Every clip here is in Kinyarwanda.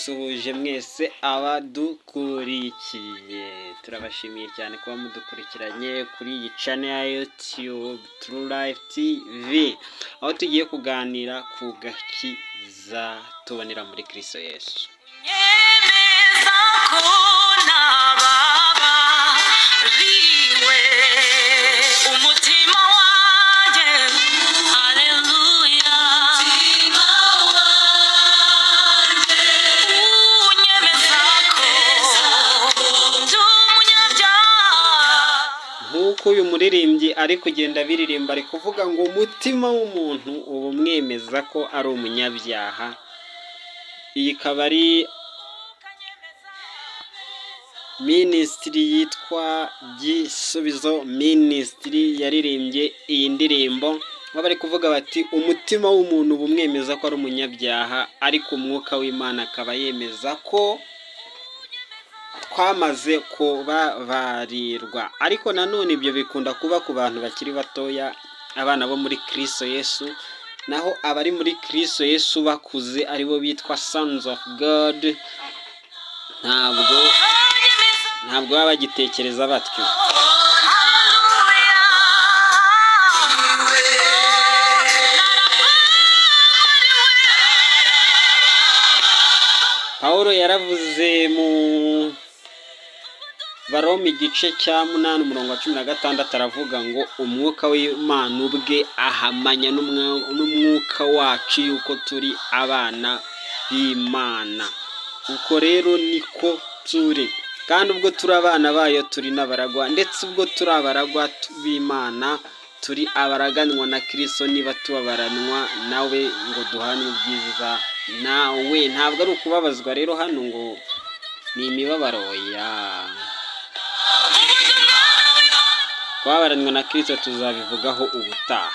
turabasuhuje mwese abadukurikiye, turabashimiye cyane kuba mudukurikiranye kuri iyi channel ya YouTube True Life TV, aho tugiye kuganira ku gakiza tubonera muri Kristo Yesu. Nk'uko uyu muririmbyi ari kugenda biririmba, ari kuvuga ngo umutima w'umuntu uba umwemeza ko ari umunyabyaha. Iyi ikaba ari minisitiri yitwa Gisubizo minisitiri yaririmbye iyi ndirimbo, aho bari kuvuga bati umutima w'umuntu uba umwemeza ko ari umunyabyaha, ariko umwuka w'Imana akaba yemeza ko twamaze kubabarirwa. Ariko nanone ibyo bikunda kuba ku bantu bakiri batoya, abana bo muri Kristo Yesu, naho abari muri Kristo Yesu bakuze aribo bitwa sons of God ntabwo baba bagitekereza batyo. Pawulo yaravuze mu Baroma igice cya 8:16 aravuga ngo umwuka w'Imana ubwe ahamanya n'umwuka wacu yuko turi abana b'Imana. Uko rero niko turi, kandi ubwo turi abana bayo turi n'abaragwa, ndetse ubwo turi abaragwa b'Imana turi abaraganwa na Kristo, niba tubabaranwa nawe ngo duhane ubwiza nawe. Ntabwo ari ukubabazwa rero hano ngo ni imibabaro ya kubabaranwa na Kristo, tuzabivugaho ubutaha.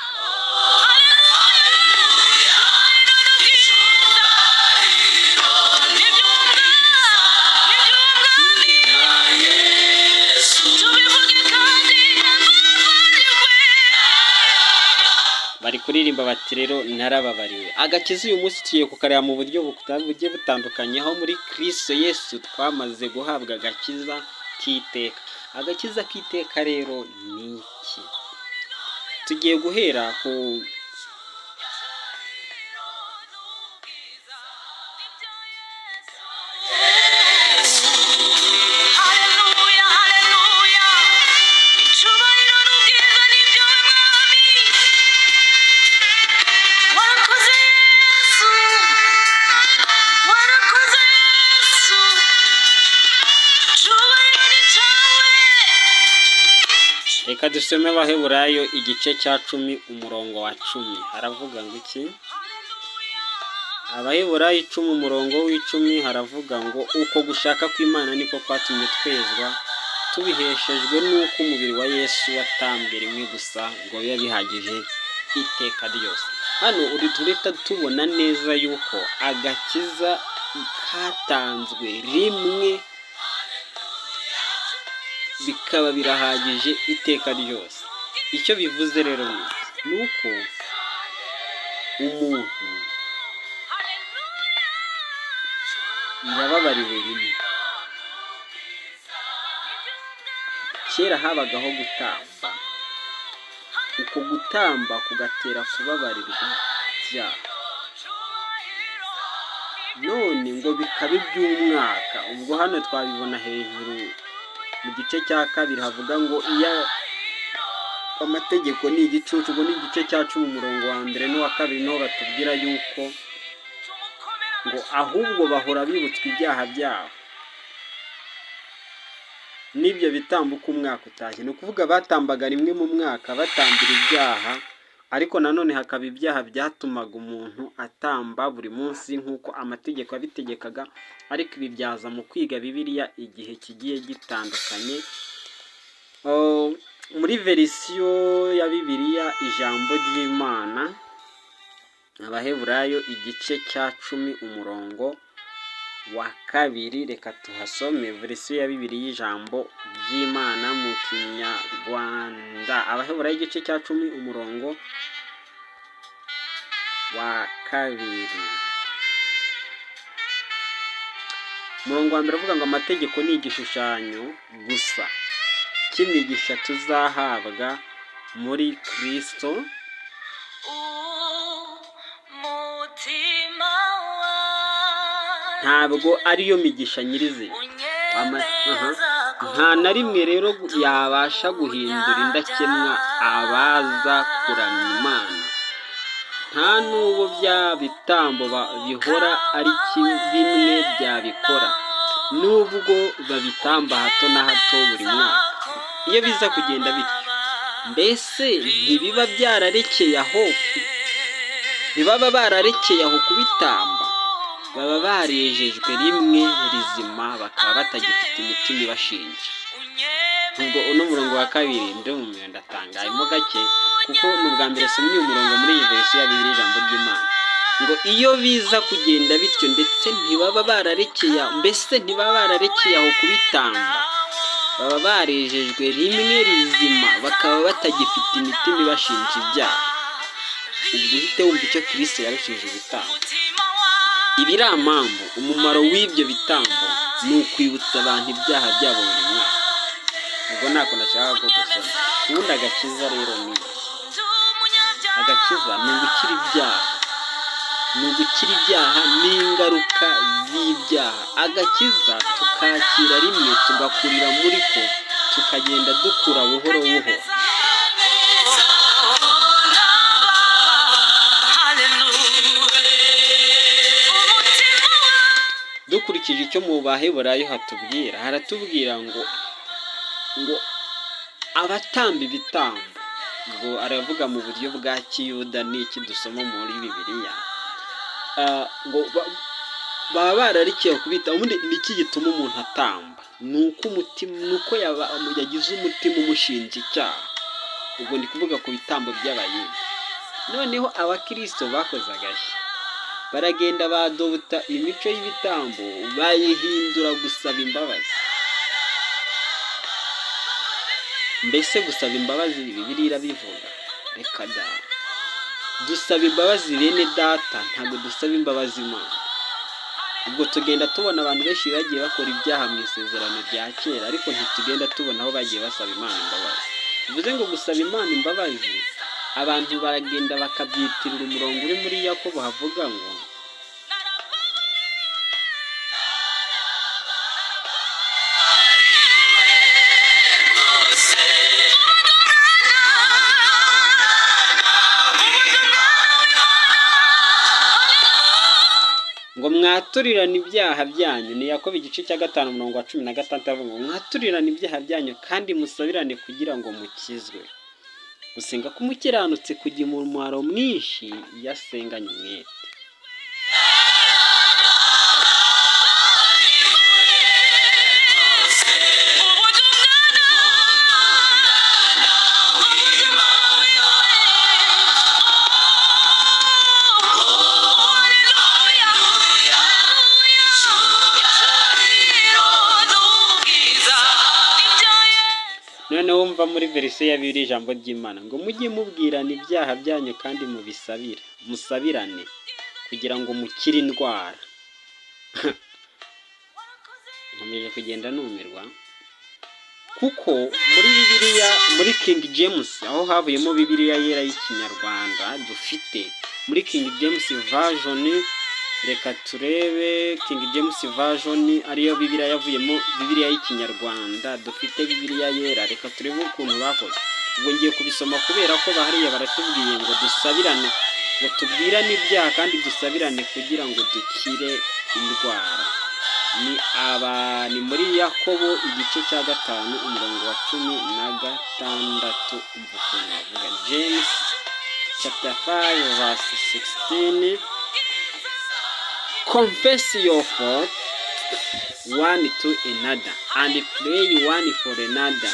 Bari kuririmba bati rero narababariwe. Agakiza uyu munsi tugiye kukareba mu buryo bugiye butandukanye, aho muri Kristo Yesu twamaze guhabwa agakiza k'iteka. Agakiza k'iteka rero ni iki? Tugiye guhera ku reka dusome Abaheburayo igice cya 10 umurongo wa 10. Haravuga ngo iki? Abaheburayo 10 umurongo w'10 haravuga ngo uko gushaka kw'Imana niko kwatumye twezwa, tubiheshejwe n'uko umubiri wa Yesu watambwe rimwe gusa ngo bibe bihagije iteka ryose. Hano turita tubona neza yuko agakiza katanzwe rimwe bikaba birahagije iteka ryose. Icyo bivuze rero ni uko umuntu yababariwe rimwe. Kera habagaho gutamba, uko gutamba kugatera kubabarirwa ibyaha, none ngo bikabe by'umwaka. Ubwo hano twabibona hejuru mu gice cya 2 havuga ngo iya amategeko ni igicucu, ngo ni igice cya 10 umurongo wa 1 n'uwa 2 niho batubwira yuko ngo ahubwo bahora bibutswa ibyaha byabo n'ibyo bitambuka umwaka utashye. Ni ukuvuga batambaga rimwe mu mwaka batambira ibyaha, ariko nanone hakaba ibyaha byatumaga umuntu atamba buri munsi nk'uko amategeko yabitegekaga. Ariko ibi byaza mu kwiga Bibiliya igihe kigiye gitandukanye. Muri verisiyo ya Bibiliya ijambo ry'Imana, Abaheburayo igice cya 10 umurongo wa 2, reka tuhasome verisiyo ya Bibiliya ijambo ry'Imana mu Kinyarwanda. Abaheburayo igice cya 10 umurongo wa 2. umurongo wa mbere uvuga ngo amategeko ni igishushanyo gusa cy'imigisha tuzahabwa muri Kristo, ntabwo ariyo migisha nyirizina. Nta na rimwe rero yabasha guhindura indakemwa abaza kuramya Imana. Nta n'ubwo bya bitambo bihora ari bimwe byabikora, nubwo babitamba hato na hato buri mwaka. Iyo biza kugenda bityo, mbese ntibaba bararekeye aho kubitamba, baba barejejwe rimwe rizima, bakaba batagifite imitima ibashinja. Ubwo uno murongo wa kabiri ndumiwe ndatangayemo gake, kuko ni ubwa mbere somye umurongo muri iyi verisi ya Bibiliya ijambo ry'Imana, ngo iyo biza kugenda bityo ndetse ntibaba bararekeye aho kubitamba, baba barejejwe rimwe rizima, bakaba batagifite imitima ibashinja ibyaha. Ubwo uhite wumva icyo Kristo yarushije ibitambo. Ibiramambo, umumaro w'ibyo bitambo ni ukwibutsa abantu ibyaha byabo buri mwaka. Ubwo ntako nashaka ko dusoma. Ubundi agakiza rero ni iki? Agakiza ni ugukira ibyaha, n'ingaruka z'ibyaha. Agakiza tukakira rimwe, tugakurira muri ko, tukagenda dukura buhoro buhoro. Dukurikije icyo mu Baheburayo haratubwira ngo abatamba ibitambo, ngo aravuga mu buryo bwa Kiyuda n'iki dusoma muri Bibiliya, ngo baba bararikiye kubita. Ubundi niki gituma umuntu atamba? Nuko yagize umutima umushinja icyaha. Ubwo ndi kuvuga ku bitambo by'Abayuda. Noneho Abakristo bakoze agashya, baragenda badobota imico y'ibitambo, bayihindura gusaba imbabazi. Mbese gusaba imbabazi Bibiliya irabivuga? Reka da, dusaba imbabazi bene data, ntabwo dusaba imbabazi Imana. Ubwo tugenda tubona abantu benshi bagiye bakora ibyaha mu isezerano rya kera, ariko ntitugenda tubona aho bagiye basaba Imana imbabazi. Bivuze ngo gusaba Imana imbabazi, abantu baragenda bakabyitirira umurongo uri muri Yakobo havuga ngo mwaturirane ibyaha byanyu. Ni Yakobo igice cya 5 umurongo wa 16 avuga ngo mwaturirane ibyaha byanyu kandi musabirane kugira ngo mukizwe. Gusenga k'umukiranutsi kugira umumaro mwinshi iyo asenganye umwete. Noneho wumva muri verisiyo ya Bibiliya ijambo ry'Imana ngo mujye mubwirana ibyaha byanyu kandi musabirane kugira ngo mukire indwara. Nkomeje kugenda numirwa kuko muri Bibiliya, muri King James, aho havuyemo Bibiliya yera y'Ikinyarwanda dufite, muri King James version, reka turebe King James version ariyo Bibiliya yavuyemo, Bibiliya y'Ikinyarwanda dufite Bibiliya yera. Reka turebe ukuntu bakoze. Ubwo ngiye kubisoma kubera ko bahariya baratubwiye ngo dusabirane, ngo tubwirane ibyaha kandi dusabirane kugira ngo dukire indwara. Ni muri Yakobo igice cya 5 umurongo wa 16 umva ukuntu bavuga. James chapter 5 verse 16, confess your fault one to another and pray one for another.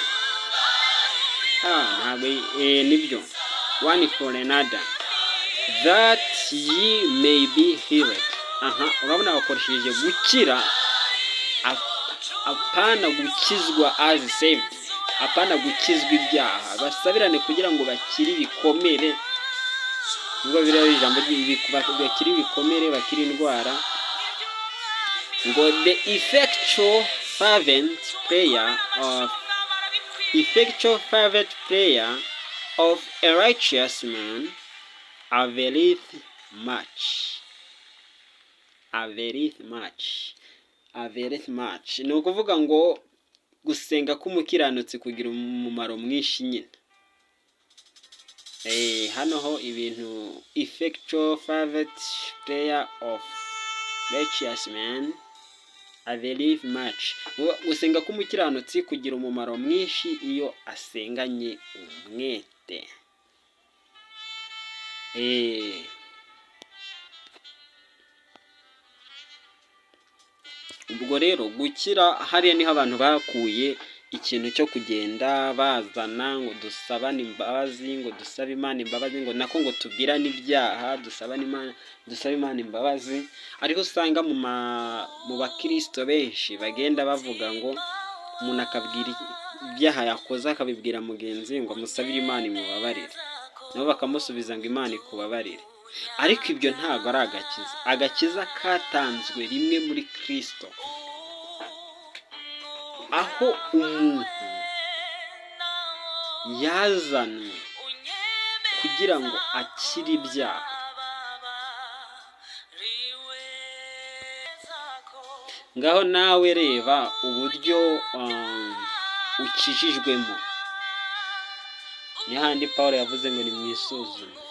Nibyo, one for another, that ye may be healed. Urabona bakoresheje gukira, apana gukizwa as saved, apana gukizwa ibyaha. Basabirane kugira ngo bakire ibikomere. Ubwo bireba ijambo bakire ibikomere, bakire indwara. ngo the effectual fervent prayer of a righteous man availeth much. Ni ukuvuga ngo gusenga k'umukiranutsi kugira umumaro mwinshi nyine. Hano ho ibintu effectual fervent prayer of righteous man availeth much. Gusenga k'umukiranutsi kugira umumaro mwinshi iyo asenganye umwete. Ubwo rero gukira hariya niho abantu bakuye ikintu cyo kugenda bazana ngo dusabane imbabazi, ngo dusabe Imana imbabazi, ngo nako ngo tubwirane ibyaha, dusabe Imana imbabazi. Ariho usanga mu bakristo benshi bagenda bavuga ngo umuntu akabwira ibyaha yakoze akabibwira mugenzi ngo amusabire Imana imubabarire, nabo bakamusubiza ngo Imana ikubabarire. Ariko ibyo ntabwo ari agakiza. Agakiza katanzwe rimwe muri Kristo, aho umuntu yazanwe kugira ngo akire ibyaha. Ngaho nawe reba uburyo ukijijwemo. Ni handi Pawulo yavuze ngo nimwisuzume.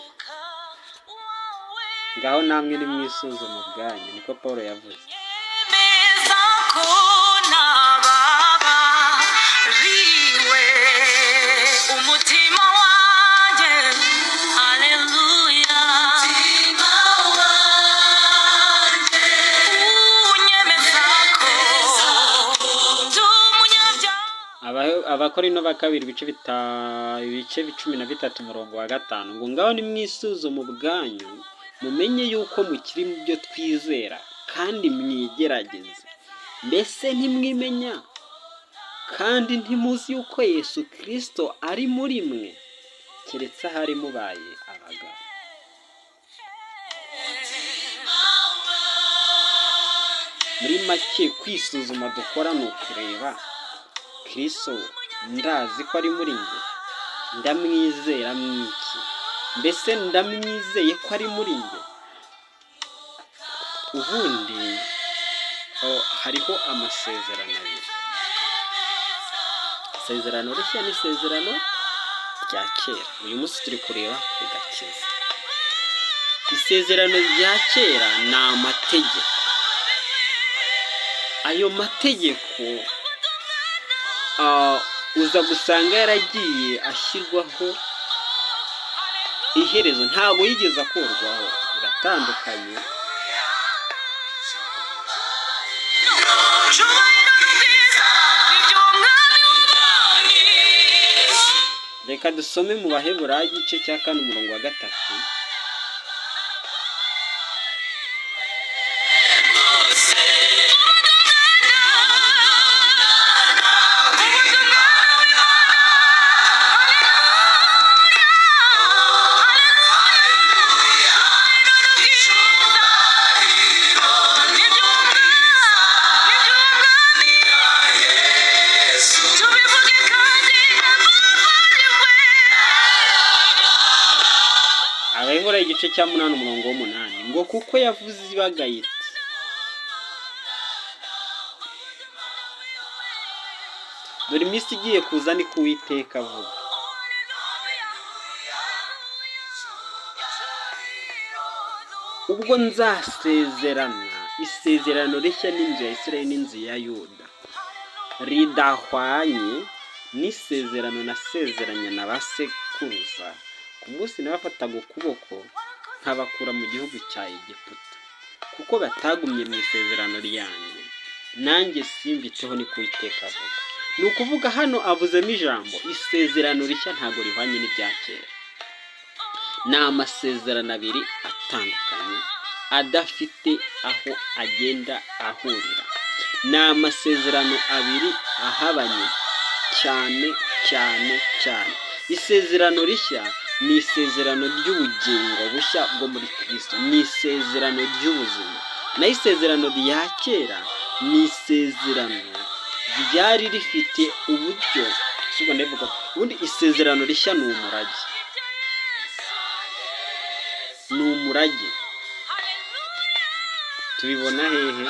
Ngaho namwe nimwisuzume ubwanyu, niko Pawulo yavuze. Abakorino ba kabiri ibice 13:5 ngo ngaho nimwisuzume ubwanyu mumenye yuko mukiri mu byo twizera kandi mwigerageze. Mbese ntimwimenya kandi ntimuzi yuko Yesu Kristo ari muri mwe, keretse ahari mubaye abagabo. Muri make kwisuzuma dukora ni ukureba Kristo ndazi ko ari muri njye, ndamwizera mwiki, mbese ndamwizeye ko ari muri njye. Ubundi hariho amasezerano abiri, isezerano rishya n'isezerano rya kera. Uyu munsi turi kureba ku gakiza. Isezerano rya kera ni amategeko. Ayo mategeko uza gusanga yaragiye ashyirwaho iherezo, ntabwo yigeze akurwaho. Biratandukanye. Reka dusome mu Baheburayo igice cya 4:3. Abaheburayo igice cya 8:8 ngo kuko yavuze ibagaye iti dore iminsi igiye kuza ni ko Uwiteka avuga, ubwo nzasezerana isezerano rishya n'inzu ya Isirayeli n'inzu ya Yuda ridahwanye n'isezerano nasezeranye na ba sekuruza ku munsi nabafataga ukuboko nkabakura mu gihugu cya Egiputa, kuko batagumye mu isezerano ryanjye, nanjye simbiteho ni ko Uwiteka avuga. Ni ukuvuga hano avuzemo ijambo isezerano rishya ntabwo rihwanye n'ibya kera. Ni amasezerano abiri atandukanye adafite aho agenda ahurira. Ni amasezerano abiri ahabanye cyane cyane cyane. Isezerano rishya ni isezerano ry'ubugingo bushya bwo muri Kristo, ni isezerano ry'ubuzima. Naho isezerano rya kera ni isezerano ryari rifite uburyo, subwo ndavuga ubundi isezerano rishya ni umurage, ni umurage. Tubibona hehe?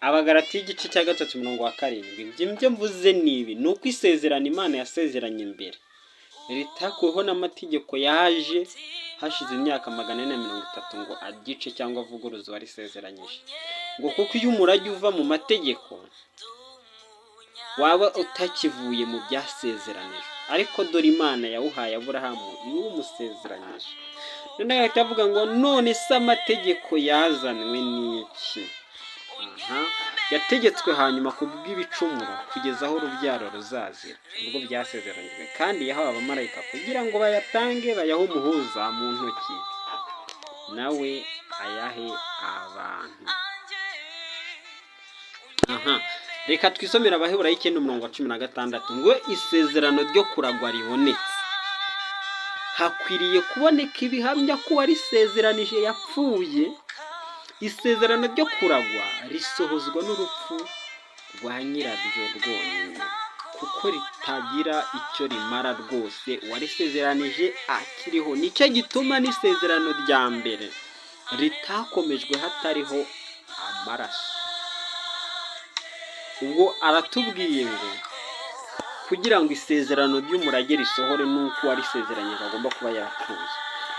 Abagalatiya igice cya 3:7. Ibyo mvuze ni ibi: ni uko isezerano Imana yasezeranye mbere ritakuweho n'amategeko yaje hashize imyaka 430 ngo agice cyangwa avuguruze warisezeranyije. Ngo kuko iyo umurage uva mu mategeko waba utakivuye mu byasezeranijwe, ariko dore Imana yawuhaye Aburahamu iwumusezeranyije. None ahita avuga ngo none se amategeko yazanwe n'iki? Yategetswe hanyuma kubw'ibicumuro kugeza aho urubyaro ruzazira, ubwo byasezeranyijwe, kandi yahawe abamarayika kugira ngo bayatange, bayahe umuhuza mu ntoki, nawe ayahe abantu. Reka twisomera Abaheburayo 9:16 ngo isezerano ryo kuragwa ribonetse hakwiriye kuboneka ibihamya ko warisezeranije yapfuye. Isezerano ryo kuragwa risohozwa n'urupfu rwa nyirabyo rwonyine, kuko ritagira icyo rimara rwose warisezeranije akiriho. Nicyo gituma n'isezerano rya mbere ritakomejwe hatariho amaraso. Ubwo aratubwiye ngo kugira ngo isezerano ry'umurage risohore nuko warisezeranyije agomba kuba yarapfuye.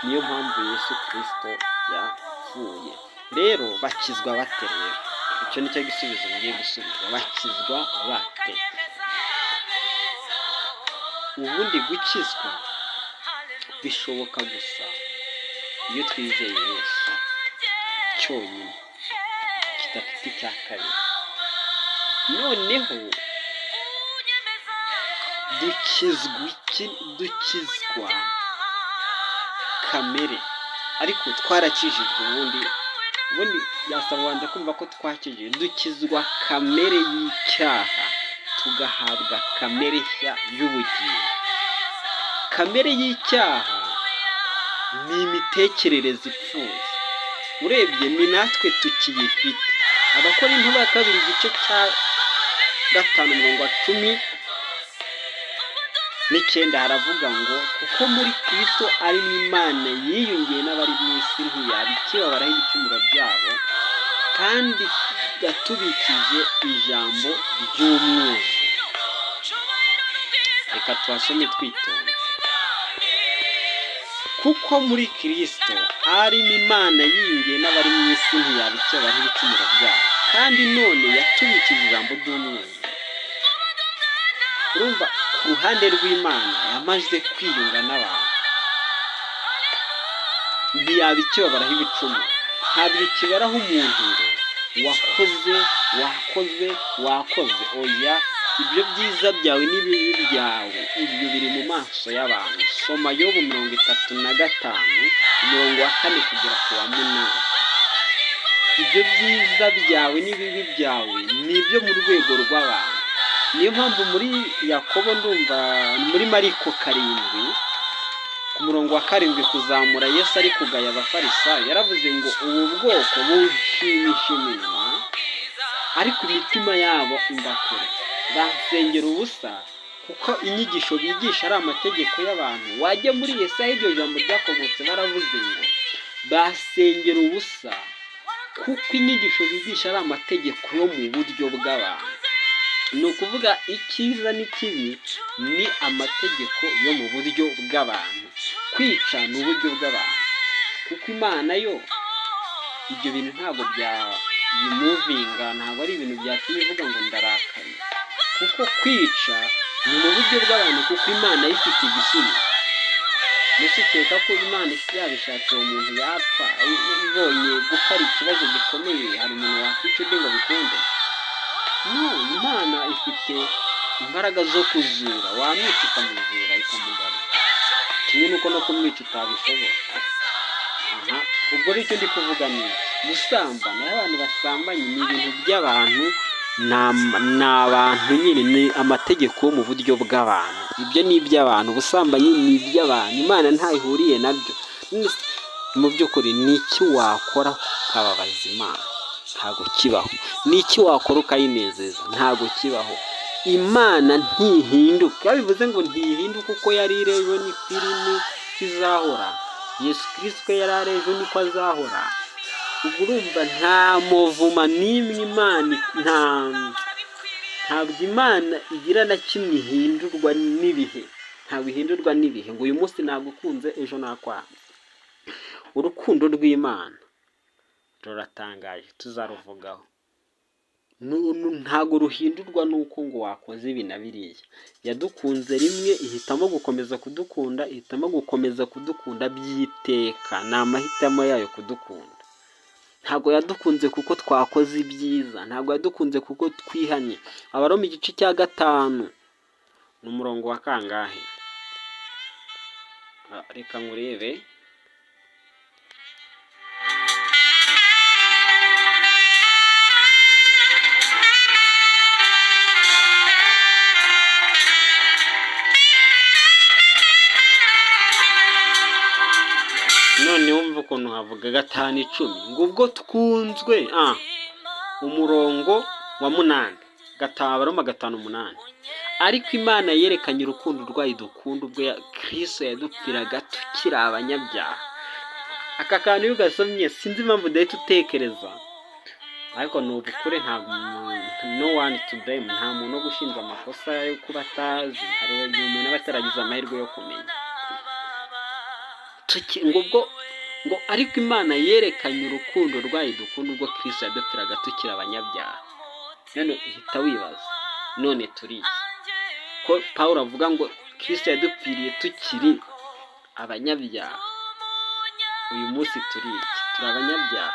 Niyo mpamvu Yesu Kristo yapfuye. Rero bakizwa bate rero? Icyo nicyo gisubizo ngiye gusubizwa. Bakizwa bate? Ubundi gukizwa bishoboka gusa iyo twizeye Yesu cyonyine, kidafite icya kabiri. Noneho dukizwa kamere, ariko twarakijijwe. Ubundi yasaba wanza kumva ko twakijijwe. Dukizwa kamere y'icyaha tugahabwa kamere nshya y'ubugingo. Kamere y'icyaha ni imitekerereze ipfuye, urebye ni natwe tukiyifite. Abakorinto ba 2 igice cya 5:19 haravuga ngo kuko muri Kristo ari Imana yiyungiye n'abari mu isi ntiyaba ikibabaraho ibicumuro byabo, kandi gatubikije ijambo ry'umwuzu. Reka twasome twitonze. Kuko muri Kristo ari Imana yiyungiye n'abari mu isi ntiyaba ikibabaraho ibicumuro byabo, kandi none yatubikije ijambo ry'umwuzu. Urumva ku ruhande rw'Imana yamaze kwiyunga n'abantu, ntiyaba ikibabaraho ibicumuro. Ntabwo ikibaraho umuntu ngo wakoze. Oya, ibyo byiza byawe n'ibibi byawe ibyo biri mu maso y'abantu. Soma Yobu 35:4 kugera ku 8. Ibyo byiza byawe n'ibibi byawe ni ibyo mu rwego rw'abantu. Niyo mpamvu muri Yakobo, ndumva muri Mariko 7 ku murongo wa 7 kuzamura, Yesu ari kugaya abafarisayo yaravuze ngo ubu bwoko bushimisha iminwa ariko imitima yabo imbakure, basengera ubusa kuko inyigisho bigisha ari amategeko y'abantu. Wajya muri Yesaya iryo jambo ryakomotse, baravuze ngo basengera ubusa kuko inyigisho bigisha ari amategeko yo mu buryo bw'abantu. Ni ukuvuga icyiza n'ikibi ni amategeko yo mu buryo bw'abantu. Kwica ni uburyo bw'abantu, kuko Imana yo ibyo bintu ntabwo byayimuvinga, ntabwo ari ibintu byatuma ivuga ngo ndarakaye, kuko kwica ni mu buryo bw'abantu, kuko Imana ifite igisubizo. Mbese ukeka ko Imana yabishatse uwo muntu yapfa? Ibonye gupfa ari ikibazo gikomeye, hari umuntu wakwica undi ngo bikunde? No, Imana ifite imbaraga zo kuzura, wamwica ikamuzura ikamugarura, kimwe nuko no kumwica utabishobora. Ubwo rero icyo ndi kuvuga ni gusambana. Abantu basambanye ni ibintu by'abantu, ni abantu nyine, ni amategeko mu buryo bw'abantu. Ibyo ni iby'abantu, ubusambanyi ni iby'abantu, Imana ntayihuriye nabyo. Mu by'ukuri ni iki wakora ukababaza Imana? Ntabwo kibaho. Ni iki wakora ukayinezeza? Ntabwo kibaho. Imana ntihinduka. Bivuze ngo ntihinduka, uko yari ejo niko iri n'izahora. Yesu Kristo yari ari ejo niko azahora. Ubwo urumva nta muvuma n'imwe Imana, ntabwo Imana igira na kimwe ihindurwa n'ibihe. Ntabwo ihindurwa n'ibihe ngo uyu munsi ntabwo ukunze ejo nakwanze. Urukundo rw'Imana ruratangaje, tuzaruvugaho. Ntabwo ruhindurwa nuko ngo wakoze ibi na biriya. Yadukunze rimwe, ihitamo gukomeza kudukunda, ihitamo gukomeza kudukunda by'iteka. Ni amahitamo yayo kudukunda. Ntabwo yadukunze kuko twakoze ibyiza, ntabwo yadukunze kuko twihanye. Abaroma igice cya 5 n'umurongo wa kangahe? Reka ngurebe. None wumva ukuntu havuga 5:10 ngo ubwo twunzwe, umurongo wa 8, Abaroma 5:8. Ariko Imana yerekanye urukundo rwayo dukunda ubwo Kristo yadupfiraga tukiri abanyabyaha. Aka kantu iyo ugasomye sinzi impamvu udahita utekereza, ariko ni ukuri, ntabwo no one to blame, nta muntu wo gushinja amakosa yo kuba atazi. Hari umuntu aba ataragize amahirwe yo kumenya. ngo ariko Imana yerekanye urukundo rwayo dukunda ubwo Kristo yadupfiraga tukiri abanyabyaha. None uhita wibaza, none turi iki? Ko Pawulo avuga ngo Kristo yadupfiriye tukiri abanyabyaha, uyu munsi turi iki? Turi abanyabyaha.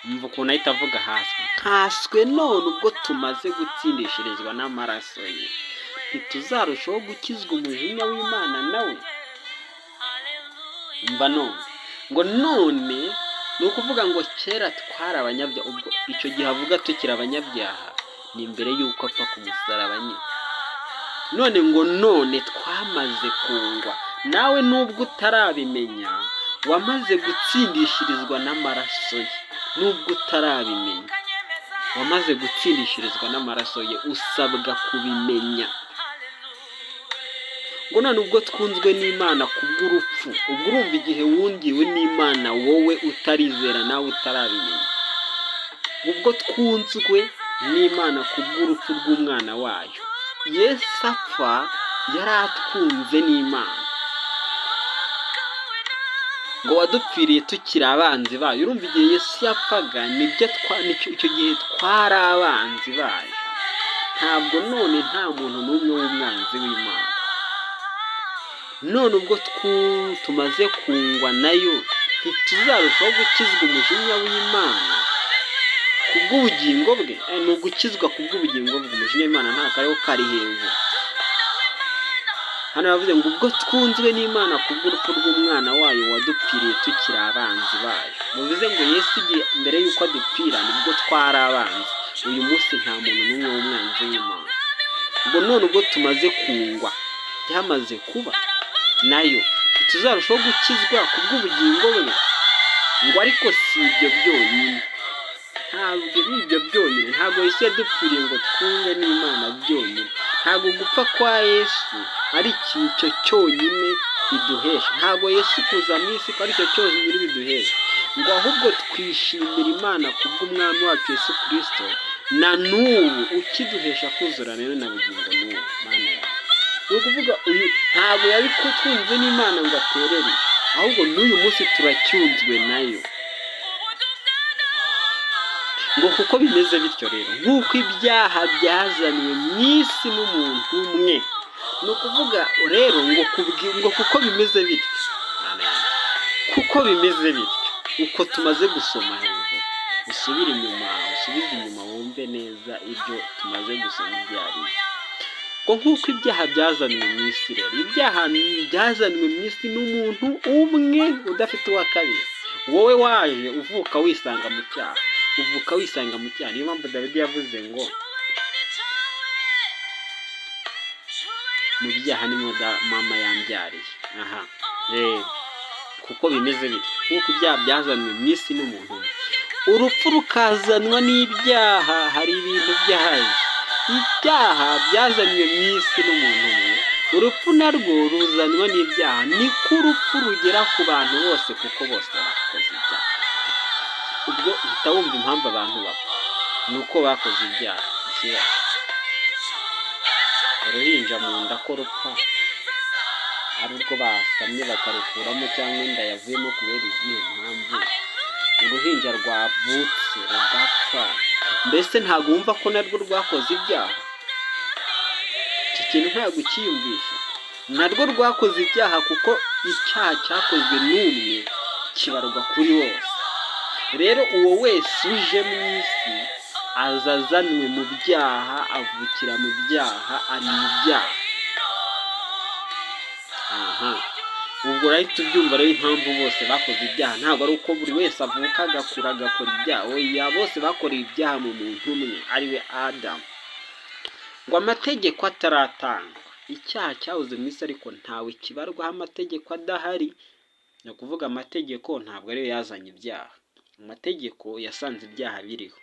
Mva ukuntu ahita avuga haswe none ubwo tumaze gutsindishirizwa n'amaraso ye, ntituzarushaho gukizwa umujinya w'Imana nawe? Mva none ngo none ni ukuvuga ngo kera twari abanyabyaha. Ubwo icyo gihe avuga tukiri abanyabyaha ni imbere y'uko apfa ku musaraba nyine. None ngo none twamaze kungwa, nawe nubwo utarabimenya wamaze gutsindishirizwa n'amaraso ye. Nubwo utarabimenya wamaze gutsindishirizwa n'amaraso ye, usabwa kubimenya. ngo none ubwo twunzwe n'Imana kubw'urupfu. Ubwo urumva igihe wungiwe n'Imana wowe utarizera, nawe utarabimenya. Ubwo twunzwe n'Imana kubw'urupfu rw'umwana wayo. Yesu apfa yari atwunze n'Imana, ngo wadupfiriye tukiri abanzi bayo. Urumva igihe Yesu yapfaga icyo gihe twari abanzi bayo. Ntabwo none nta muntu n'umwe w'umwanzi w'Imana. None ubwo tumaze kungwa nayo, ntituzarushaho gukizwa umujinya w'Imana kubw'ubugingo bwe. Ni ugukizwa kubw'ubugingo bwe. Umujinya w'Imana nta kariho kari hejuru. Hano yavuze ngo ubwo twunzwe n'Imana kubw'urupfu rw'umwana wayo wadupfiriye tukiri abanzi bayo. Bivuze ngo Yesu igihe mbere y'uko adupfira nibwo twari abanzi. Uyu munsi nta muntu n'umwe w'umwanzi w'Imana. Ngo none ubwo tumaze kungwa, byamaze kuba, nayo ntituzarushaho gukizwa ku bw'ubugingo bwe? Ngo ariko si ibyo byonyine, ntabwo ari ibyo byonyine, ntabwo Yesu yadupfiriye ngo twunge n'Imana byonyine, ntabwo gupfa kwa Yesu ari icyo cyonyine biduhesha, ntabwo Yesu kuza mu isi ko ari cyo cyonyine biduhesha, ngo ahubwo twishimira Imana ku bw'Umwami wacu Yesu Kristo, na n'ubu ukiduhesha kuzura rero na bugingo n'ubu. Mana yawe, ni ukuvuga uyu ntabwo yari twunzwe n'Imana ngo aterere, ahubwo n'uyu munsi turacyunzwe nayo. Ngo kuko bimeze bityo rero, nk'uko ibyaha byazaniwe mu isi n'umuntu umwe, ni ukuvuga rero ngo kuko bimeze bityo, kuko bimeze bityo, uko tumaze gusoma hejuru, usubire inyuma, usubize inyuma wumve neza ibyo tumaze gusoma ibyo ari byo. Ngo nk'uko ibyaha byazaniwe mu isi rero, ibyaha byazaniwe mu isi n'umuntu umwe udafite uwa kabiri. Wowe waje uvuka wisanga mu cyaha, uvuka wisanga mu cyaha. Niyo mpamvu Dawidi yavuze ngo mu byaha nimwo mama yambyariye. Kuko bimeze bityo, nk'uko ibyaha byazaniwe mu isi n'umuntu umwe, urupfu rukazanwa n'ibyaha. Hari ibintu byahaje, ibyaha byazaniwe mu isi n'umuntu umwe, urupfu narwo ruzanwa n'ibyaha. Niko urupfu rugera ku bantu bose, kuko bose bakoze ibyaha. Ubwo uhita wumva impamvu abantu bapfa, ni uko bakoze ibyaha. Ikibazo, uruhinja mu nda ko rupfa ari urwo basamye bakarukuramo, cyangwa inda yavuyemo kubera izihe mpamvu? Uruhinja rwavutse rugapfa, mbese ntabwo wumva ko narwo rwakoze ibyaha? Iki kintu ntabwo ukiyumvisha, narwo rwakoze ibyaha, kuko icyaha cyakozwe n'umwe kibarwa kuri wose. Rero uwo wese uje mu isi azazanwe mu byaha, avukira mu byaha, ari mu byaha. Ubwo urahita ubyumva rero impamvu bose bakoze ibyaha. Ntabwo ari uko buri wese avuka agakura agakora ibyaha, oya, bose bakoreye ibyaha mu muntu umwe, ariwe Adamu. Ngo amategeko ataratangwa, icyaha cyahoze mu isi ariko ntawe kibarwaho amategeko adahari. Ni ukuvuga amategeko ntabwo ariyo yazanye ibyaha, amategeko yasanze ibyaha biriho,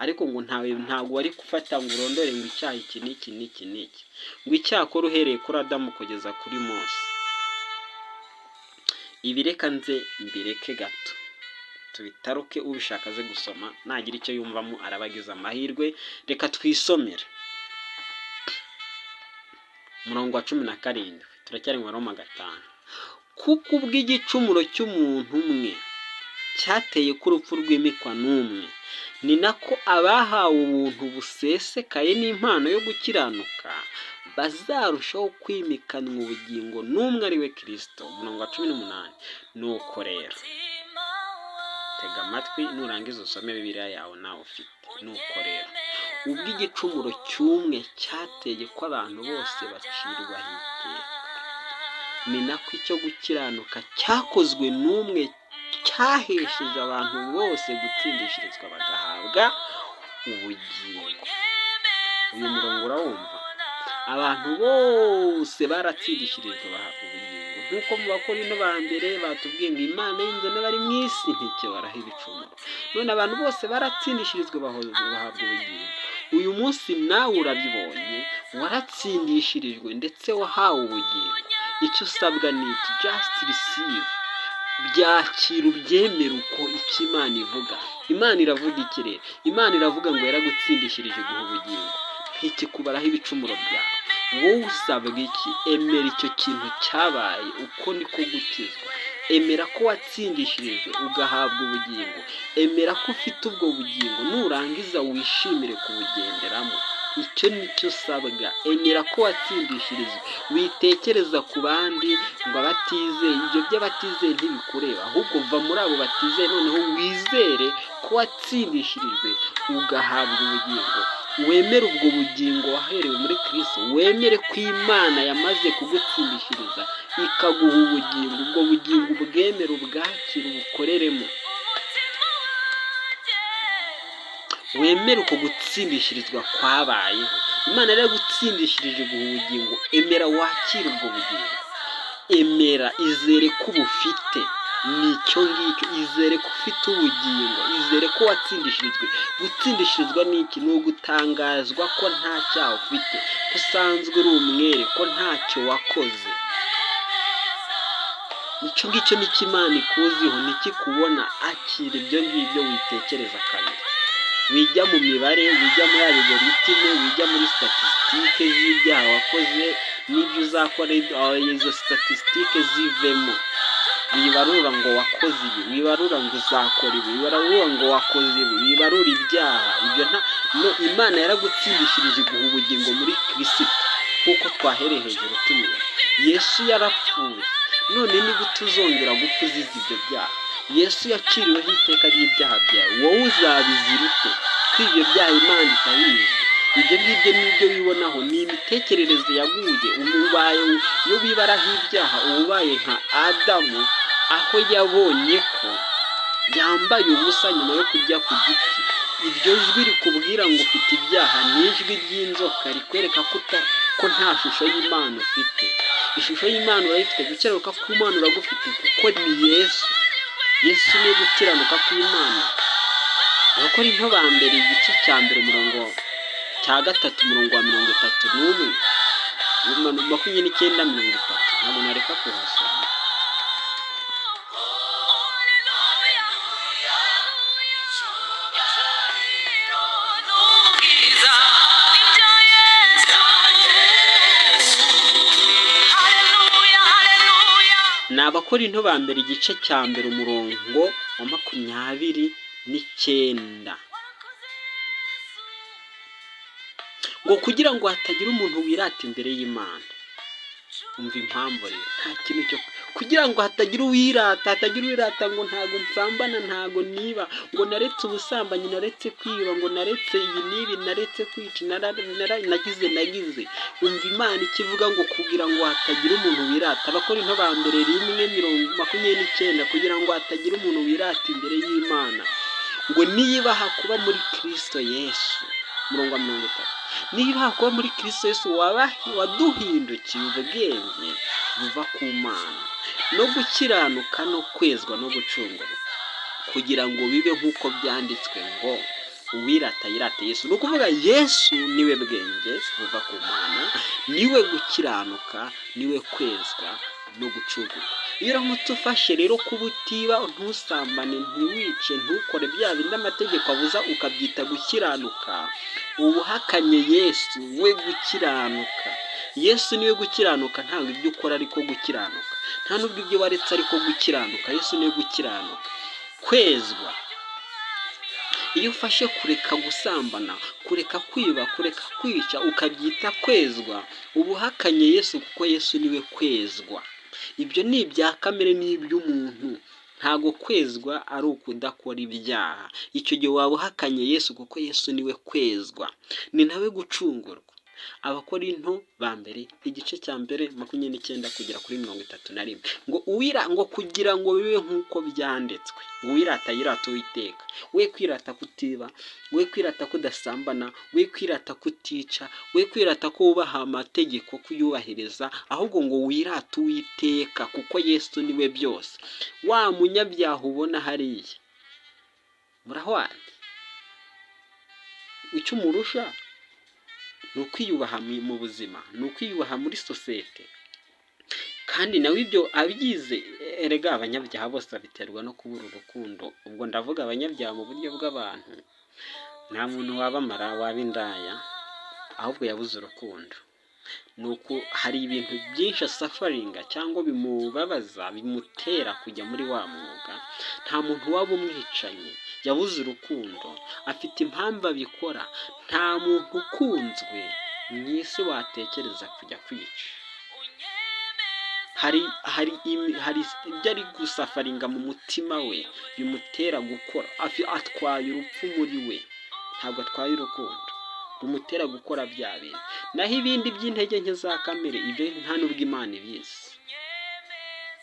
ariko ngo ntabwo wari gufata ngo urondore ngo icyaha iki n'iki n'iki n'iki, ngo icyakora uhereye kuri Adamu kugeza kuri Mose. Ibi reka nze mbireke gato tubitaruke, ubishaka aze gusoma, nagira icyo yumvamo arabagize amahirwe. Reka twisomere umurongo wa 17, turacyari mu Roma 5. Kuko ubw'igicumuro cy'umuntu umwe cyateye ko urupfu rwimikwa n'umwe, ni nako abahawe ubuntu busesekaye n'impano yo gukiranuka bazarushaho kwimikanwa ubugingo n'umwe, ari we Kristo. Umurongo wa 18. Nuko rero tega amatwi nurangiza usome Bibiliya yawe nawe ufite. Nuko rero ubw'igicumuro cy'umwe cyateye ko abantu bose bacirwa iteka, ni nako icyo gukiranuka cyakozwe n'umwe cyahesheje abantu bose gutsindishirizwa bagahabwa ubugingo. Uyu murongo urawumva? Abantu bose baratsindishirijwe bahabwa ubugingo, nk'uko mu Bakorinto ba mbere batubwiye ngo Imana y'inzane bari mu isi ntikibaraho ibicumuro. None abantu bose baratsindishirizwe bahabwa ubugingo. Uyu munsi nawe urabibonye, waratsindishirijwe ndetse wahawe ubugingo. Icyo usabwa ni iki? Just receive, byakira, ubyemere uko icyo Imana ivuga. Imana iravuga iki rero? Imana iravuga ngo yaragutsindishirije guha ubugingo, ntikikubaraho ibicumuro byawe. Wowe usabwa iki? Emera icyo kintu cyabaye, uko niko gukizwa. Emera ko watsindishirijwe ugahabwa ubugingo, emera ko ufite ubwo bugingo, nurangiza wishimire kubugenderamo. Icyo nicyo usabwa, emera ko watsindishirijwe. Witekereza ku bandi ngo abatizeye, ibyo by'abatizeye ntibikureba, ahubwo va muri abo batizeye, noneho wizere ko watsindishirijwe ugahabwa ubugingo. Wemere ubwo bugingo waherewe muri Kristo, wemere ko Imana yamaze kugutsindishiriza ikaguha ubugingo. Ubwo bugingo ubwemere, ubwakire, ubukoreremo. Wemere uko gutsindishirizwa kwabayeho. Imana yaragutsindishirije guha ubugingo, emera wakire ubwo bugingo, emera, izere ko ubufite. Nicyo ngicyo, izere ko ufite ubugingo, izere ko watsindishirijwe. Gutsindishirizwa ni iki? Ni ugutangazwa ko nta cyaha ufite, ko usanzwe uri umwere, ko ntacyo wakoze. Icyo ngicyo nicyo Imana ikuziho, nikikubona akira ibyo ngibyo, witekereza kabiri. Wijya mu mibare, wijya muri algoritime, wijya muri statisitike z'ibyaha wakoze n'ibyo uzakora, izo statisitike zivemo. Wibarura ngo wakoze ibi, wibarura ngo uzakora ibi, wibarura ngo wakoze ibi, wibarura ibyaha. Ibyo Imana yaragutsindishirije guha ubugingo muri Kristo, nk'uko twahereye hejuru tubibona. Yesu yarapfuye, none ni gute uzongera gupfa uzize ibyo byaha? Yesu yaciriweho iteka ry'ibyaha byawe, wowe uzabizira ute ko ibyo byaha Imana itabizi? Ibyo ngibyo nibyo wibonaho, ni imitekerereze yaguye. Ubaye, iyo wibaraho ibyaha uba ubaye nka Adamu, aho yabonye ko yambaye ubusa nyuma yo kurya ku giti. Iryo jwi rikubwira ngo ufite ibyaha ni ijwi ry'inzoka, rikwereka ko nta shusho y'Imana ufite. Ishusho y'Imana urayifite, gukiranuka kw'Imana uragufite, kuko ni Yesu. Yesu ni gukiranuka kw'Imana. Abakorinto ba mbere igice cya mbere umurongo cya 3 umurongo wa 31, 29-30, ntabwo nareka kuhasoma. Ni Abakorinto ba mbere igice cya mbere umurongo wa 29, ngo kugira ngo hatagira umuntu wirata imbere y'Imana. Umva impamvu rero, nta kintu cyo kugira ngo hatagira uwirata ngo ntago nsambana, ntago niba, ngo naretse ubusambanyi, naretse kwiba, ngo naretse ibi n'ibi, naretse kwica, nagize. Umva Imana ikivuga ngo kugira ngo hatagira umuntu wirata. Abakorinto ba mbere 1:29, kugira ngo hatagira umuntu wirata imbere y'Imana, ngo niba hakuba muri Kristo Yesu. Umurongo wa 30, niba hakuba muri Kristo Yesu waduhindukiye ubwenge buva ku Mana, no gukiranuka, no kwezwa, no gucungurwa, kugira ngo bibe nk'uko byanditswe ngo uwirata yirate Yesu. Ni ukuvuga Yesu niwe bwenge buva ku Mana, niwe gukiranuka, niwe kwezwa no gucungurwa. Iyo uramutse ufashe rero kuba utiba, ntusambane, ntiwice, ntukore bya bindi amategeko abuza, ukabyita gukiranuka, uba uhakanye Yesu we gukiranuka. Yesu niwe gukiranuka, ntabwo ibyo ukora ariko gukiranuka, nta nubwo ibyo waretse ariko gukiranuka. Yesu niwe gukiranuka. Kwezwa, iyo ufashe kureka gusambana, kureka kwiba, kureka kwica, ukabyita kwezwa, uba uhakanye Yesu, kuko Yesu niwe kwezwa. Ibyo ni ibya kamere, ni iby'umuntu. Ntago kwezwa ari ukudakora ibyaha. Icyo gihe waba uhakanye Yesu, kuko Yesu niwe kwezwa, ni nawe gucungurwa. Abakorinto ba mbere igice cya mbere 29-31, ngo kugira ngo bibe nk'uko byanditswe, ngo wirata yirata Uwiteka, we kwirata kutiba, we kwirata kudasambana, we kwirata kutica, we kwirata ko wubaha amategeko, kuyubahiriza, ahubwo ngo wirata Uwiteka, kuko Yesu niwe byose. Wa munyabyaha ubona hariya, murahwana, icyo umurusha ni ukwiyubaha mu buzima, ni ukwiyubaha muri sosiyete. Kandi nawe ibyo abyize. Erega abanyabyaha bose babiterwa no kubura urukundo. Ubwo ndavuga abanyabyaha mu buryo bw'abantu. Nta muntu wabamara, waba indaya, ahubwo yabuze urukundo. Nuko hari ibintu byinshi asafaringa cyangwa bimubabaza, bimutera kujya muri wa mwuga. Nta muntu waba umwicanyi, yabuze urukundo, afite impamvu abikora. Nta muntu ukunzwe mu isi watekereza kujya kwica. Hari ibyo ari gusafaringa mu mutima we bimutera gukora. Atwaye urupfu muri we, ntabwo atwaye urukundo rumutera gukora bya bintu. Naho ibindi by'intege nke za kamere, ibyo nta nubwo Imana ibizi.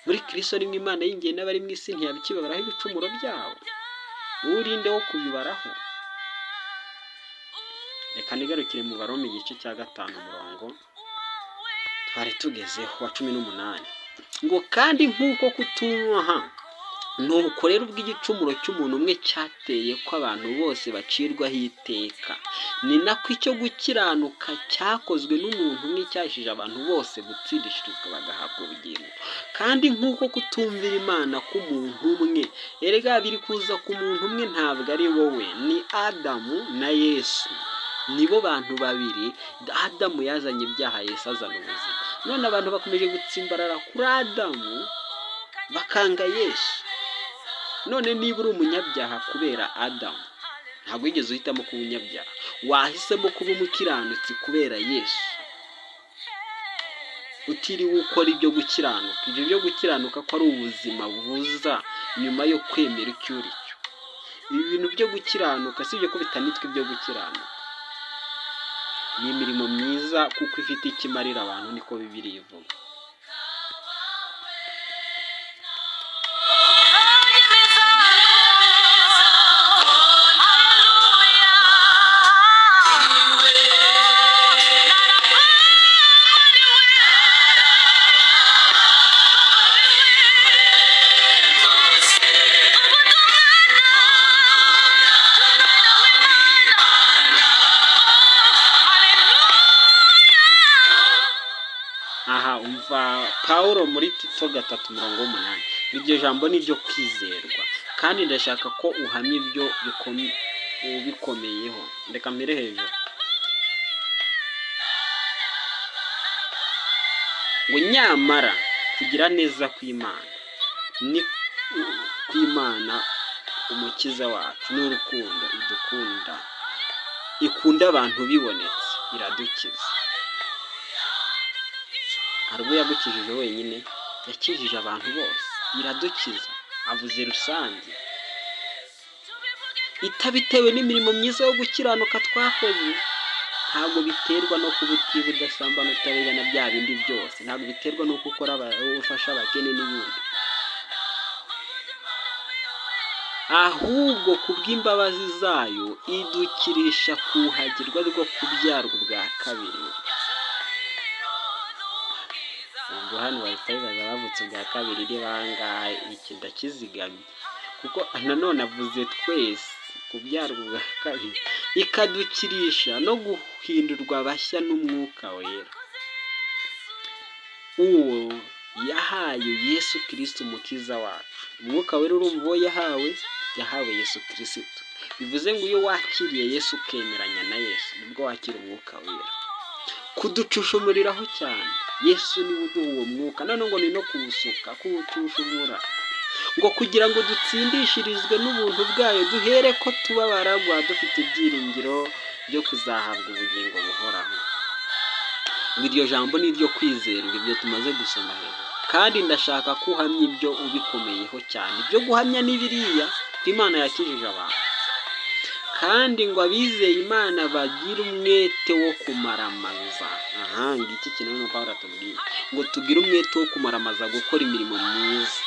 Muri Kristo nimwe Imana y'ingenzi n'abari mu isi ntiyabikibabaraho ibicumuro byabo. Urinde wo kubibaraho. reka nigarukire mu Baroma igice cya 5 umurongo twari tugezeho wa 18 ngo kandi nk'uko kutubaha nuko rero ubw'igicumuro cy'umuntu umwe cyateye ko abantu bose bacirwaho iteka, ni nako icyo gukiranuka cyakozwe n'umuntu umwe cyashije abantu bose gutsindishirizwa bagahabwa ubugingo. Kandi nk'uko kutumvira Imana k'umuntu umwe, erega biri kuza ku muntu umwe ntabwo ari wowe, ni Adamu na Yesu, nibo bantu babiri. Adamu yazanye ibyaha, Yesu azana ubuzima. None abantu bakomeje gutsimbarara kuri Adamu bakanga Yesu. None niba uri umunyabyaha kubera Adamu, ntabwo wigeze uhitamo kuba umunyabyaha, wahisemo kuba umukiranutsi kubera Yesu, utiriwe ukora ibyo gukiranuka. Ibyo byo gukiranuka ko ari ubuzima buza nyuma yo kwemera icyo uri cyo. Ibi bintu byo gukiranuka si byo ko bitanitwa ibyo gukiranuka, ni imirimo myiza kuko ifite ikimarira abantu, niko Bibiliya ivuga. Aha umva Pawulo muri Tito 3:8, iryo jambo ni ryo kwizerwa, kandi ndashaka ko uhamya ibyo ubikomeyeho. Reka mpere hejuru ngo nyamara kugira neza kw'Imana ni kw'Imana umukiza wacu n'urukundo idukunda, ikunda abantu bibonetse, iradukiza. Hari ubwo yagukijije wenyine, yakijije abantu bose, iradukiza. Avuze rusange, itabitewe n'imirimo myiza yo gukiranuka twakoze. Ntabwo biterwa no kuba utiba, udasambana, utareba na bya bindi byose. Ntabwo biterwa n'uko ukora ufasha abakene n'ibindi, ahubwo kubw'imbabazi zayo idukirisha kuhagirwa rwo kubyarwa ubwa kabiri. Ubwo hano bahita bibaza bavutse ubwa kabiri ni bangahe? Iki ndakizigamye kuko nanone avuze twese kubyarwa ubwa kabiri, ikadukirisha no guhindurwa bashya n'Umwuka Wera, uwo yahaye Yesu Kristo umukiza wacu. Umwuka Wera urumva uwo yahawe Yesu Kristo. Bivuze ngo iyo wakiriye Yesu ukemeranya na Yesu, nibwo wakira Umwuka Wera. Kuducushumuriraho cyane, Yesu niwe uduha uwo mwuka. None ngo ni no kuwusuka, kuwucushumura, ngo kugira ngo dutsindishirizwe n'ubuntu bwayo, duhere ko tuba baragwa dufite ibyiringiro byo kuzahabwa ubugingo buhoraho. Iryo jambo ni ryo kwizerwa, ibyo tumaze gusoma hejuru. Kandi ndashaka ko uhamya ibyo ubikomeyeho cyane. Ibyo guhamya ni biriya ko Imana yakijije abantu, kandi ngo abizeye Imana bagire umwete wo kumaramaza. Ngiki kintu nuko Pawulo atubwiye ngo tugire umwete wo kumaramaza gukora imirimo myiza.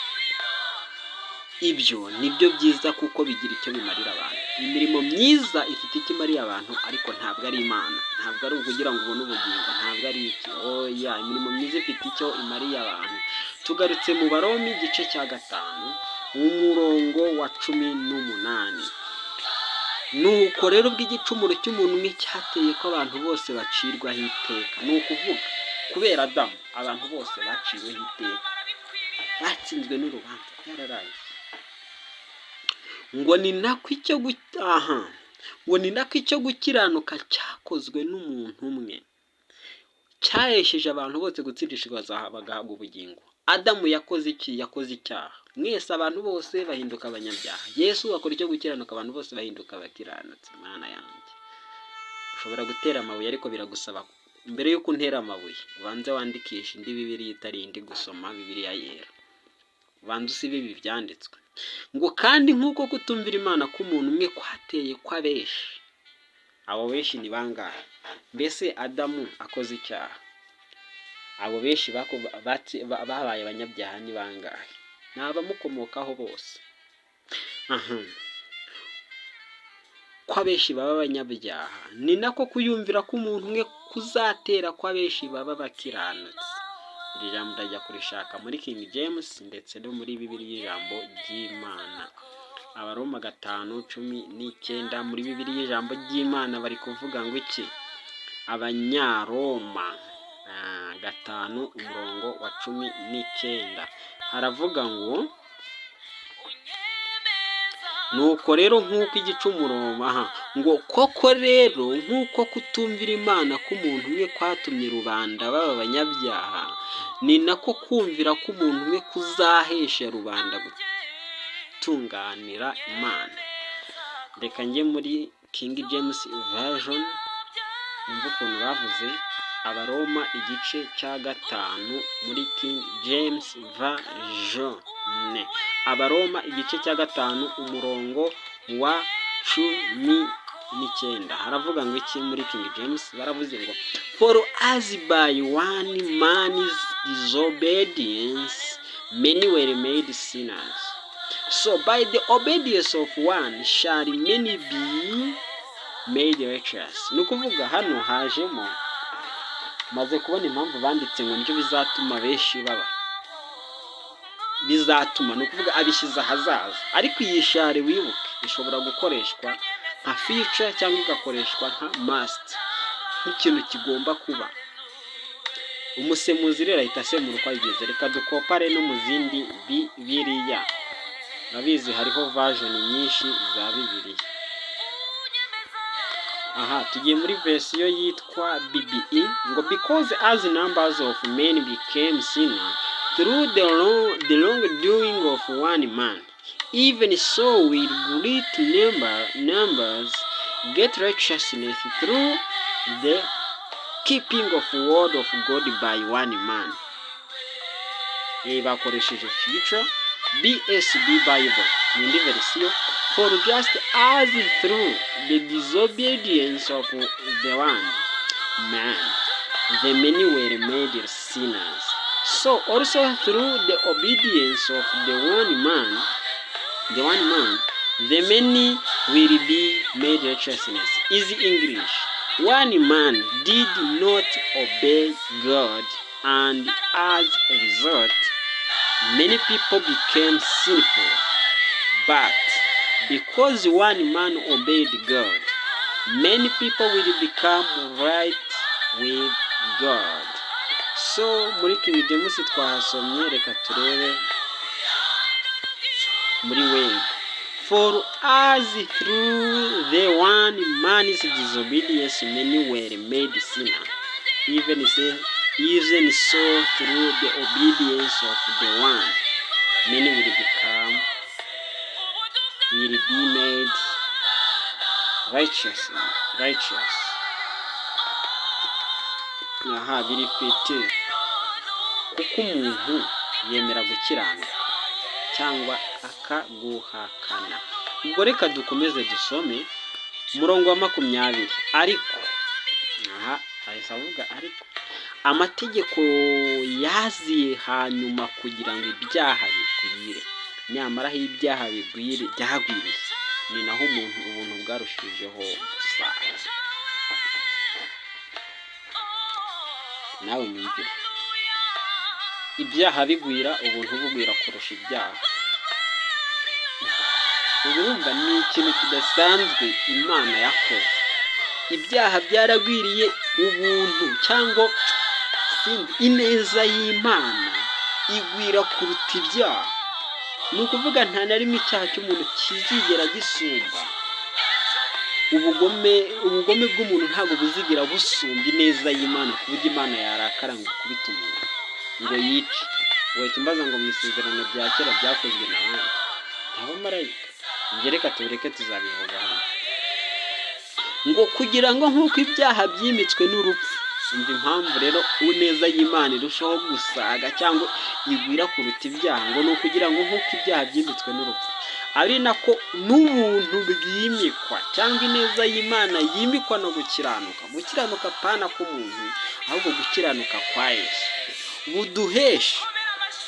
Ibyo nibyo byiza kuko bigira icyo bimarira abantu. Imirimo myiza ifite icyo imariye abantu, ariko ntabwo ari Imana, ntabwo ari ukugira ngo ubone ubugingo, ntabwo ari iki. Oya, imirimo myiza ifite icyo imariye abantu. Tugarutse mu Baroma igice cya 5 umurongo wa 18. Nuko rero ubw'igicumuro cy'umuntu umwe cyateye ko abantu bose bacirwaho iteka. Ni ukuvuga kubera Adamu abantu bose baciweho iteka, batsinzwe n'urubanza, byararangiye. Ngo ni nako icyo gukiranuka cyakozwe n'umuntu umwe cyahesheje abantu bose gutsindishirwa bagahabwa ubugingo. Adamu yakoze iki? Yakoze icyaha. Mwese abantu bose bahinduka abanyabyaha. Yesu akora icyo gukiranuka, abantu bose bahinduka abakiranutsi. Mana yanjye, ushobora gutera amabuye, ariko biragusaba mbere y'uko untera amabuye ubanze wandikisha indi Bibiliya itari indi gusoma, Bibiliya yera, ubanze usibe ibi byanditswe. Ngo kandi nk'uko kutumvira Imana k'umuntu umwe kwateye kw'abenshi. Abo benshi ni bangahe? Mbese Adamu akoze icyaha, abo benshi babaye abanyabyaha ni bangahe? Ni abamukomokaho bose. ko abenshi baba abanyabyaha, ni nako kuyumvira ko umuntu umwe kuzatera ko abenshi baba bakiranutse. Iri jambo ndajya kurishaka muri King James ndetse no muri Bibiliya y'ijambo ry'Imana. Abaroma 5:19 muri Bibiliya y'ijambo ry'Imana bari kuvuga ngo iki? Abanyaroma 5:19 haravuga ngo nuko rero nk'uko igicumuro ngo koko rero nk'uko kutumvira Imana k'umuntu umwe kwatumye rubanda baba abanyabyaha, ni nako kumvira k'umuntu umwe kuzahesha rubanda gutunganira Imana. Reka njye muri King James Version umva ukuntu bavuze. Abaroma 5 muri King James Version. Abaroma 5 umurongo wa 19 haravuga ngo iki muri King James? Baravuze ngo for as by one man's disobedience many were made sinners, so by the obedience of one shall many be made righteous. Ni ukuvuga hano hajemo maze kubona impamvu banditse ngo nicyo bizatuma benshi baba bizatuma, ni ukuvuga abishyize ahazaza. Ariko iyi share wibuke ishobora gukoreshwa nka feature cyangwa igakoreshwa nka must, nk'ikintu kigomba kuba. Umusemuzi rero ahita asemura uko abigize. Reka dukopare no mu zindi Bibiliya. Urabizi hariho version nyinshi za Bibiliya. Tugiye muri version yitwa BBE ngo because as numbers of men became sinners through the wrongdoing of one man, even so will great numbers get righteousness through the keeping of word of God by one man. Bakoresheje feature BSB Bible n'indi version. For just as through the disobedience of the one man the many were made sinners, so also through the obedience of the one man the many will be made righteousness. Easy English. One man did not obey God, and as a result many people became sinful. But because one man obeyed God, many people will become right with God. So muri King James twahasomye, reka turebe muri Web. For as through the one man's disobedience many were made sinners, even so through the obedience of the one many will be made righteous. Birifite kuko umuntu yemera gukiranuka cyangwa akaguhakana. Ubwo reka dukomeze dusome umurongo wa 20. Ariko ahise avuga ariko amategeko yaziye hanyuma kugira ngo ibyaha bigwire, nyamara aho ibyaha byagwiriye ni naho ubuntu bwarushijeho gusaza. Nawe mwumvire, ibyaha bigwira ubuntu bugwira kurusha ibyaha. Urumva ni ikintu kidasanzwe Imana yakoze. Ibyaha byaragwiriye, ubuntu cyangwa ineza y'Imana igwira kuruta ibyaha. Ni ukuvuga nta na rimwe icyaha cy'umuntu kizigera gisumba ubugome bw'umuntu, ntabwo buzigera busumba ineza y'Imana ku buryo Imana yarakara ngo ikubite umuntu ngo yice. Wahita umbaza ngo mu isezerano rya kera byakozwe n'abandi? Abamarayika. Reka tureke tuzabivuga hano. Ngo kugira ngo nk'uko ibyaha byimitswe n'urupfu, umva impamvu rero ineza y'Imana irushaho gusaga cyangwa igwira kuruta ibyaha, ngo ni ukugira ngo nk'uko ibyaha byimitswe n'urupfu ari nako n'ubuntu bwimikwa cyangwa ineza y'Imana yimikwa no gukiranuka pana k'umuntu, ahubwo gukiranuka kwa Yesu buduhesha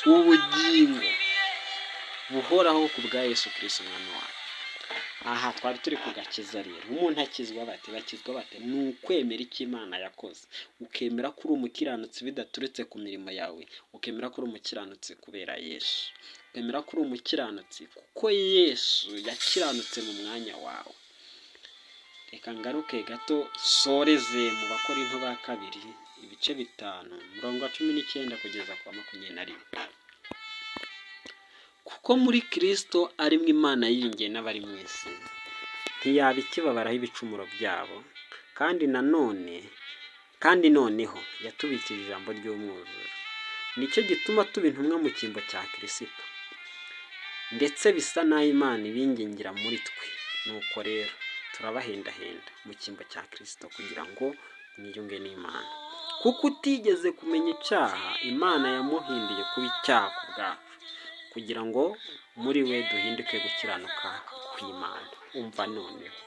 ubugingo buhoraho ku bwa Yesu Kristo umwami wacu. aha twari turi ku gakiza rero. Umuntu akizwa bate? Bakizwa bate? Ni ukwemera icyo Imana yakoze, ukemera ko uri umukiranutsi bidaturutse ku mirimo yawe, ukemera ko uri umukiranutsi kubera Yesu, ukemera ko uri umukiranutsi kuko Yesu yakiranutse mu mwanya wawe. Reka ngaruke gato soreze mu Bakorinto ba kabiri ibice 5 umurongo wa 19 kugeza kwa 21. Kuko muri Kristo arimwe Imana yiyungiye n'abari mu isi, ntiyaba ikibabaraho ibicumuro byabo, kandi noneho yatubikije ijambo ry'umwuzuro. Nicyo gituma tuba intumwa mu cyimbo cya Kristo, ndetse bisa naho Imana ibingingira muri twe. Nuko rero turabahendahenda mu cyimbo cya Kristo kugira ngo mwiyunge n'Imana. Kuko utigeze kumenya icyaha, Imana yamuhinduye kuba icyaha ku bwacu, kugira ngo muri we duhinduke gukiranuka kw'Imana. Umva noneho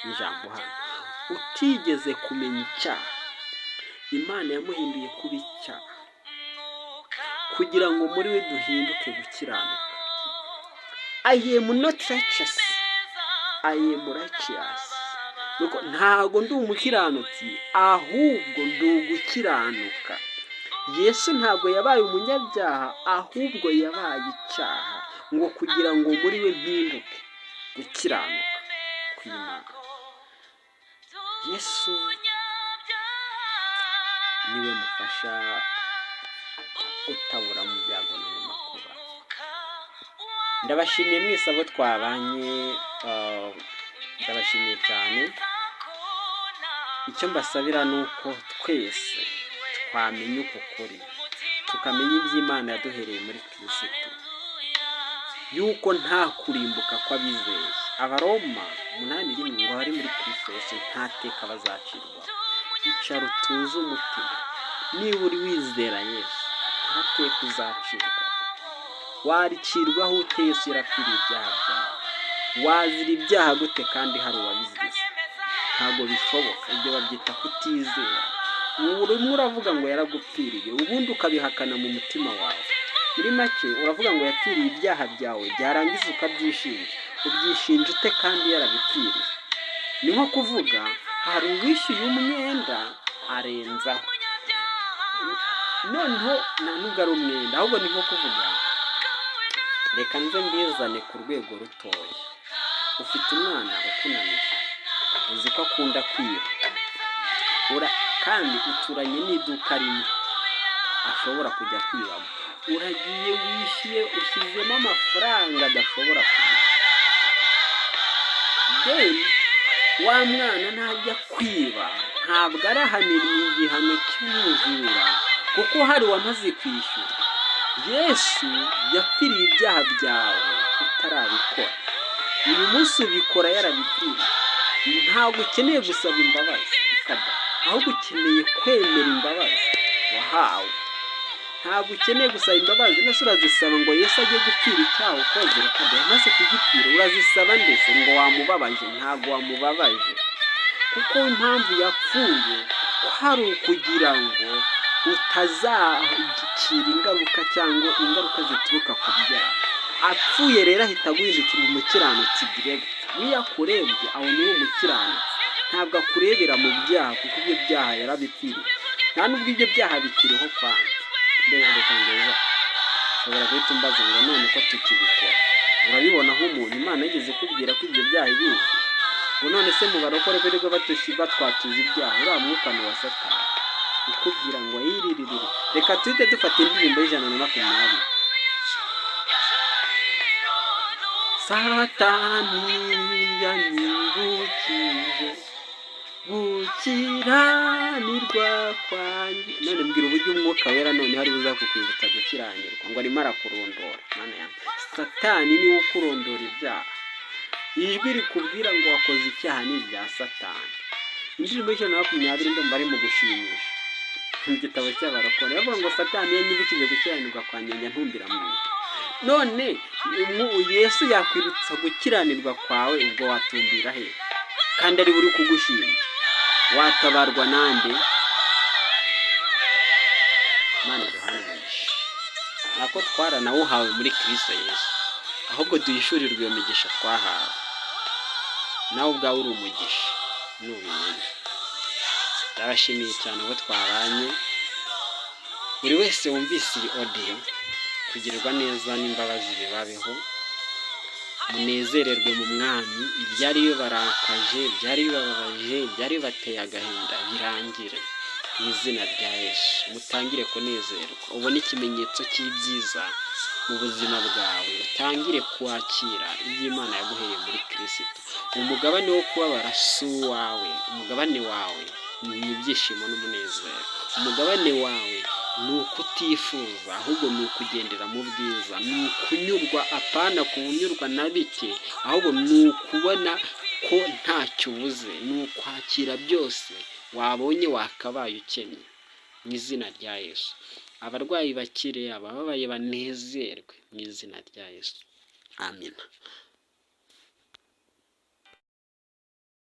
ijambo hano, utigeze kumenya icyaha, Imana yamuhinduye kuba icyaha kugira ngo muri we duhinduke gukiranuka. I am not righteous, I am righteous. Ntago ndi umukiranutsi, ahubwo ndi ugukiranuka. Yesu ntabwo yabaye umunyabyaha, ahubwo yabaye icyaha ngo kugira ngo muri we mpinduke gukiranuka kw'Imana. Yesu niwe mufasha utabura mu byago no mu makuba. Ndabashimiye mwese abo twabanye, ndabashimiye cyane. Icyo mbasabira ni uko twese twamenya uko kuri, tukamenya iby'Imana yaduhereye muri Kristo, yuko nta kurimbuka kw'abizeye. Abaroma 8:1 ngo hari muri Kristo Yesu nta teka bazacirwa. Icara utuze umutima, niba uri wizera Yesu nta teka uzacirwa. Waricirwaho ute? Yesu yarapfiriye ibyaha byawe. Wazira ibyaha gute kandi hari uwabizize? Ntabwo bishoboka. Ibyo babyita kutizera. Urimo uravuga ngo yaragupfiriye, ubundi ukabihakana mu mutima wawe. Muri make uravuga ngo yapfiriye ibyaha byawe, byarangiza ukabyishinja. Ubyishinja ute kandi yarabipfiriye? Ni nko kuvuga hari uwishyuye umwenda arenzaho, noneho nta nubwo ari umwenda, ahubwo ni nko kuvuga reka nze mbizane ku rwego rutoya. Ufite umwana ukunaniye, uzi ko akunda kwiba, kandi uturanye n'iduka rimwe ashobora kujya kwibamo. Uragiye wishyuye, ushyizemo amafaranga adashobora kugira. Then wa mwana najya kwiba ntabwo arahanirwa igihano cy'umujura, kuko hari wamaze kwishyura. Yesu yapfiriye ibyaha byawe utarabikora. Uyu munsi ubikora yarabipfiriye. Ntabwo ukeneye gusaba imbabazi, ahubwo ukeneye kwemera imbabazi wahawe. Ntabwo ukeneye gusaba imbabazi, nase urazisaba ngo Yesu ajye gupfira icyaha ukoze. Yamaze kugipfira, urazisaba ndetse ngo wamubabaje? Ntabwo wamubabaje, kuko impamvu yapfuye hari ukugira ngo utazakira ingaruka cyangwa ingaruka zituruka ku byaha. Apfuye rero ahita guhindukira umukiranutsi direct. Iyo akurebye abona uri umukiranutsi, ntabwo akurebera mu byaha, kuko ibyo byaha yarabipfiriye. Nta nubwo ibyo byaha bikiriho kwanza. Reka ngeza ushobora guhita umbaza ngo none ko tukibikora, urabibona nk'umuntu Imana yigeze kubwira ko ibyo byaha ibizi? Ngo none se mu barokore birirwa batwatuza ibyaha, uriya mwuka ni wa Satani ukubwira ngo yiririre. Reka tuhite dufata indirimbo y'120. Satani yanyibukije gukiranirwa kwanjye. None mbwira uburyo umwuka wera none hari buza kukwibutsa gukiranirwa, ngo arimo arakurondora. Mana yanjye, Satani niwe ukurondora ibyaha. Ijwi rikubwira ngo wakoze icyaha ni ibya Satani. Indirimbo y'120 ndumva ari mu gushimisha mu gitabo cy'abarokore, bavuga ngo Satani yanyibukije gukiranirwa kwanjye, njya ntumbira mu ijuru. None Yesu yakwirutsa gukiranirwa kwawe, ubwo watumbira he? Kandi ari buri kugushinja. Watabarwa nande? Mana duhanishe. Nako twaranawuhawe muri Kristo Yesu, ahubwo duhishurirwe iyo migisha twahawe. nawe ubwawe uri umugisha nubimenya. Ndabashimiye cyane abo twabanye, buri wese wumvise iyi audio kugirirwa neza n'imbabazi bibabeho, munezererwe mu mwami, ibyari bibarakaje, ibyari bibabaje, ibyari bibateye agahinda birangire mu izina rya Yesu. Mutangire kunezerwa, ubone ikimenyetso cy'ibyiza mu buzima bwawe, utangire kwakira ibyo Imana yaguhereye muri Kristo. Umugabane wo kubabara si uwawe, umugabane wawe ni ibyishimo n'umunezero. Umugabane wawe ni ukutifuza, ahubwo ni ukugendera mu bwiza, ni ukunyurwa apana kunyurwa na bike, ahubwo ni ukubona ko ntacyo ubuze, ni ukwakira byose wabonye wakabaye ukennye mu izina rya Yesu. Abarwayi bakire, abababaye banezerwe mu izina rya Yesu. Amina.